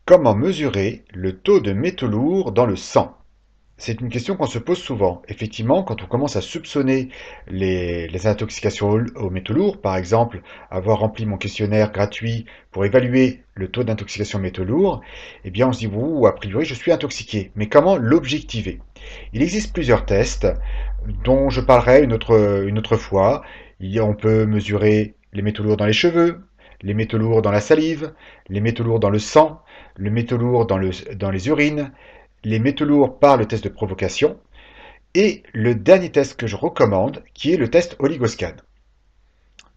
Comment mesurer le taux de métaux lourds dans le sang? C'est une question qu'on se pose souvent. Effectivement, quand on commence à soupçonner les intoxications aux métaux lourds, par exemple, avoir rempli mon questionnaire gratuit pour évaluer le taux d'intoxication aux métaux lourds, eh bien on se dit, ouh, a priori, je suis intoxiqué. Mais comment l'objectiver? Il existe plusieurs tests dont je parlerai une autre fois. On peut mesurer les métaux lourds dans les cheveux, les métaux lourds dans la salive, les métaux lourds dans le sang, le métaux lourd dans les urines, les métaux lourds par le test de provocation, et le dernier test que je recommande, qui est le test oligoscan.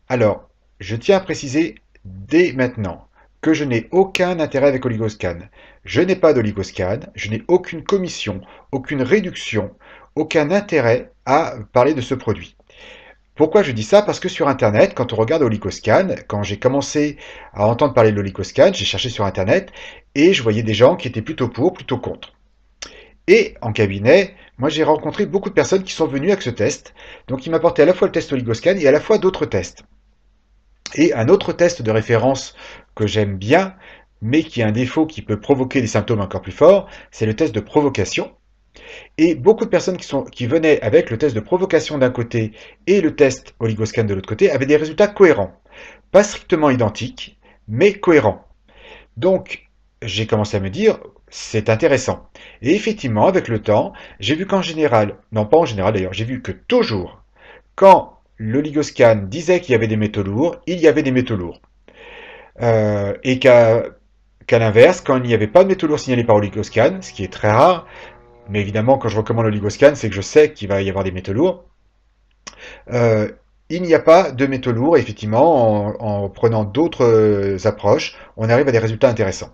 Alors, je tiens à préciser dès maintenant que je n'ai aucun intérêt avec oligoscan. Je n'ai pas d'oligoscan, je n'ai aucune commission, aucune réduction, aucun intérêt à parler de ce produit. Pourquoi je dis ça? Parce que sur Internet, quand on regarde Oligoscan, quand j'ai commencé à entendre parler de l'Oligoscan, j'ai cherché sur Internet et je voyais des gens qui étaient plutôt pour, plutôt contre. Et en cabinet, moi j'ai rencontré beaucoup de personnes qui sont venues avec ce test, donc il m'apportait à la fois le test Oligoscan et à la fois d'autres tests. Et un autre test de référence que j'aime bien, mais qui a un défaut qui peut provoquer des symptômes encore plus forts, c'est le test de provocation. Et beaucoup de personnes qui venaient avec le test de provocation d'un côté et le test oligoscan de l'autre côté avaient des résultats cohérents. Pas strictement identiques, mais cohérents. Donc, j'ai commencé à me dire, c'est intéressant. Et effectivement, avec le temps, j'ai vu qu'en général, non pas en général d'ailleurs, j'ai vu que toujours, quand l'oligoscan disait qu'il y avait des métaux lourds, il y avait des métaux lourds. Et qu'à l'inverse, quand il n'y avait pas de métaux lourds signalés par oligoscan, ce qui est très rare, mais évidemment, quand je recommande l'oligoscan, c'est que je sais qu'il va y avoir des métaux lourds. Euh, il n'y a pas de métaux lourds, et effectivement, en prenant d'autres approches, on arrive à des résultats intéressants.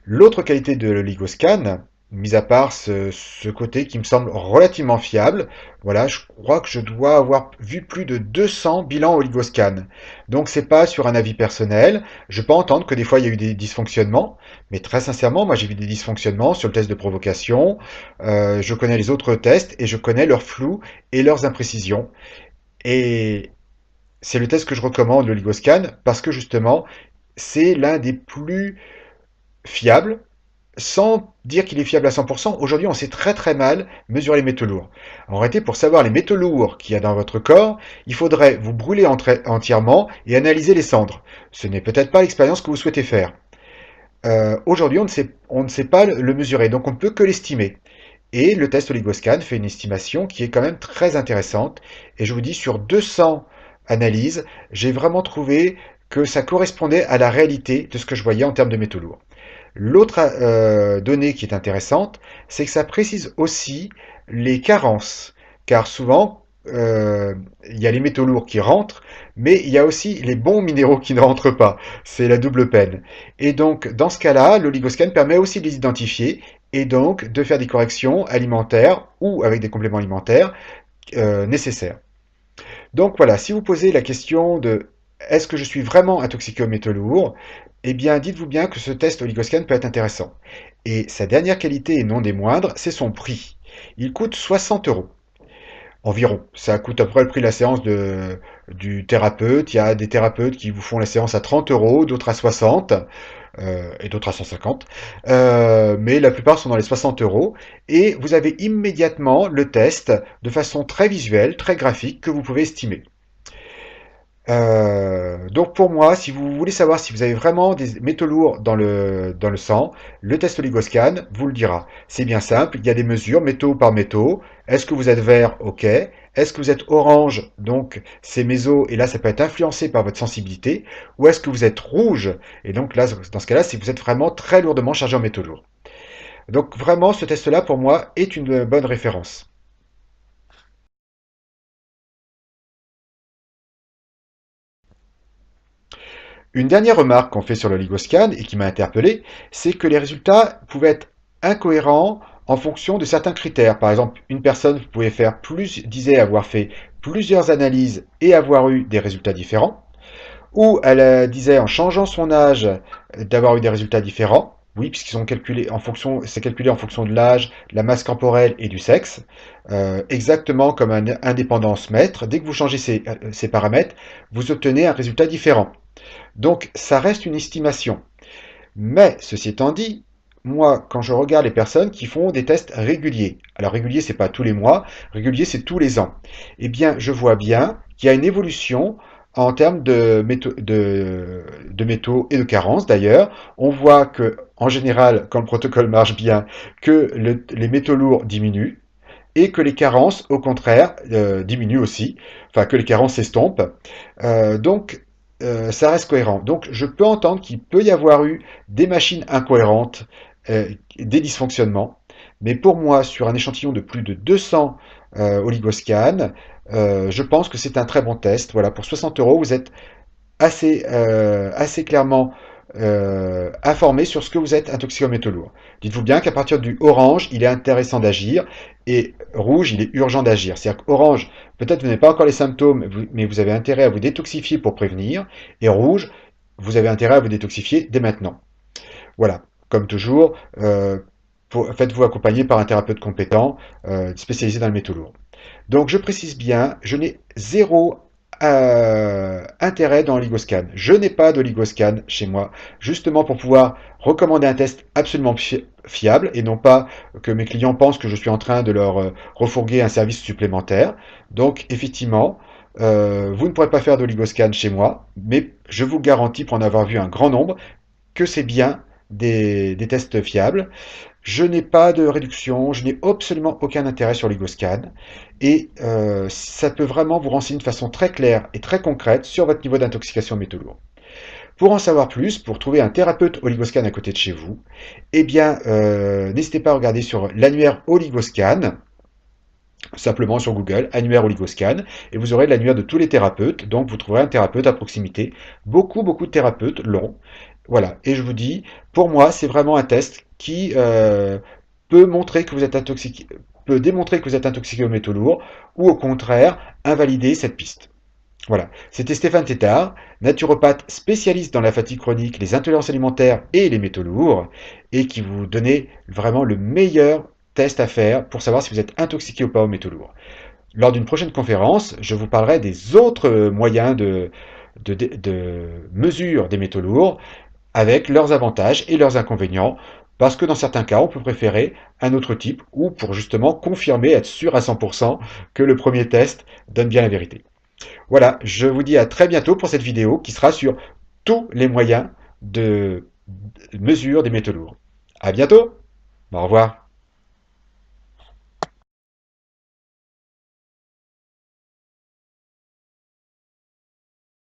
L'autre qualité de l'oligoscan, mis à part ce côté qui me semble relativement fiable, voilà, je crois que je dois avoir vu plus de 200 bilans oligoscan. Donc c'est pas sur un avis personnel. Je peux entendre que des fois il y a eu des dysfonctionnements, mais très sincèrement, moi j'ai vu des dysfonctionnements sur le test de provocation. Je connais les autres tests et je connais leurs flous et leurs imprécisions. Et c'est le test que je recommande, l'oligoscan, parce que justement, c'est l'un des plus fiables sans dire qu'il est fiable à 100%, aujourd'hui on sait très très mal mesurer les métaux lourds. En réalité, pour savoir les métaux lourds qu'il y a dans votre corps, il faudrait vous brûler entièrement et analyser les cendres. Ce n'est peut-être pas l'expérience que vous souhaitez faire. Aujourd'hui, on ne sait pas le mesurer, donc on ne peut que l'estimer. Et le test oligoscan fait une estimation qui est quand même très intéressante. Et je vous dis, sur 200 analyses, j'ai vraiment trouvé que ça correspondait à la réalité de ce que je voyais en termes de métaux lourds. L'autre donnée qui est intéressante, c'est que ça précise aussi les carences, car souvent, il y a les métaux lourds qui rentrent, mais il y a aussi les bons minéraux qui ne rentrent pas. C'est la double peine. Et donc, dans ce cas-là, l'oligoscan permet aussi de les identifier et donc de faire des corrections alimentaires ou avec des compléments alimentaires nécessaires. Donc voilà, si vous posez la question de est-ce que je suis vraiment intoxiqué aux métaux lourds, eh bien dites-vous bien que ce test oligoscan peut être intéressant. Et sa dernière qualité, et non des moindres, c'est son prix. Il coûte 60 euros environ. Ça coûte à peu près le prix de la séance du thérapeute. Il y a des thérapeutes qui vous font la séance à 30 euros, d'autres à 60 et d'autres à 150. Mais la plupart sont dans les 60 euros. Et vous avez immédiatement le test de façon très visuelle, très graphique, que vous pouvez estimer. Donc pour moi, si vous voulez savoir si vous avez vraiment des métaux lourds dans le sang, le test oligoscan vous le dira. C'est bien simple, il y a des mesures métaux par métaux. Est-ce que vous êtes vert? Ok. Est-ce que vous êtes orange? Donc c'est méso, et là ça peut être influencé par votre sensibilité. Ou est-ce que vous êtes rouge? Et donc là, dans ce cas-là, c'est que vous êtes vraiment très lourdement chargé en métaux lourds. Donc vraiment, ce test-là, pour moi, est une bonne référence. Une dernière remarque qu'on fait sur le Ligoscan et qui m'a interpellé, c'est que les résultats pouvaient être incohérents en fonction de certains critères. Par exemple, une personne pouvait disait avoir fait plusieurs analyses et avoir eu des résultats différents, ou elle disait en changeant son âge d'avoir eu des résultats différents. Oui, puisqu'ils sont calculés en fonction, c'est calculé en fonction de l'âge, de la masse corporelle et du sexe, exactement comme un indépendance mètre. Dès que vous changez ces paramètres, vous obtenez un résultat différent. Donc, ça reste une estimation. Mais, ceci étant dit, moi, quand je regarde les personnes qui font des tests réguliers, alors régulier, c'est pas tous les mois, régulier, c'est tous les ans, eh bien, je vois bien qu'il y a une évolution en termes de métaux et de carences. D'ailleurs, on voit que, en général, quand le protocole marche bien, que les métaux lourds diminuent et que les carences, au contraire, diminuent aussi, enfin que les carences s'estompent. Ça reste cohérent. Donc, je peux entendre qu'il peut y avoir eu des machines incohérentes, des dysfonctionnements, mais pour moi, sur un échantillon de plus de 200 oligoscans, je pense que c'est un très bon test. Voilà, pour 60 euros, vous êtes assez clairement informé sur ce que vous êtes intoxiqué aux métaux lourds. Dites-vous bien qu'à partir du orange, il est intéressant d'agir et rouge, il est urgent d'agir. C'est-à-dire qu'orange, peut-être vous n'avez pas encore les symptômes, mais vous avez intérêt à vous détoxifier pour prévenir. Et rouge, vous avez intérêt à vous détoxifier dès maintenant. Voilà, comme toujours, faites-vous accompagner par un thérapeute compétent, spécialisé dans le métaux lourd. Donc je précise bien, je n'ai zéro intérêt dans l'oligoscan. Je n'ai pas d'oligoscan chez moi, justement pour pouvoir recommander un test absolument fiable et non pas que mes clients pensent que je suis en train de leur refourguer un service supplémentaire. Donc effectivement, vous ne pourrez pas faire d'oligoscan chez moi, mais je vous garantis, pour en avoir vu un grand nombre, que c'est bien des tests fiables. Je n'ai pas de réduction, je n'ai absolument aucun intérêt sur l'Igoscan et ça peut vraiment vous renseigner de façon très claire et très concrète sur votre niveau d'intoxication aux métaux lourds. Pour en savoir plus, pour trouver un thérapeute Oligoscan à côté de chez vous, eh bien, n'hésitez pas à regarder sur l'annuaire Oligoscan, simplement sur Google, annuaire Oligoscan, et vous aurez l'annuaire de tous les thérapeutes, donc vous trouverez un thérapeute à proximité. Beaucoup de thérapeutes l'ont. Voilà, et je vous dis, pour moi, c'est vraiment un test qui peut montrer que vous êtes intoxiqué, peut démontrer que vous êtes intoxiqué aux métaux lourds, ou au contraire, invalider cette piste. Voilà, c'était Stéphane Tétard, naturopathe spécialiste dans la fatigue chronique, les intolérances alimentaires et les métaux lourds, et qui vous donnait vraiment le meilleur test à faire pour savoir si vous êtes intoxiqué ou pas aux métaux lourds. Lors d'une prochaine conférence, je vous parlerai des autres moyens de mesure des métaux lourds avec leurs avantages et leurs inconvénients, parce que dans certains cas, on peut préférer un autre type ou pour justement confirmer, être sûr à 100% que le premier test donne bien la vérité. Voilà, je vous dis à très bientôt pour cette vidéo qui sera sur tous les moyens de mesure des métaux lourds. À bientôt. Au revoir.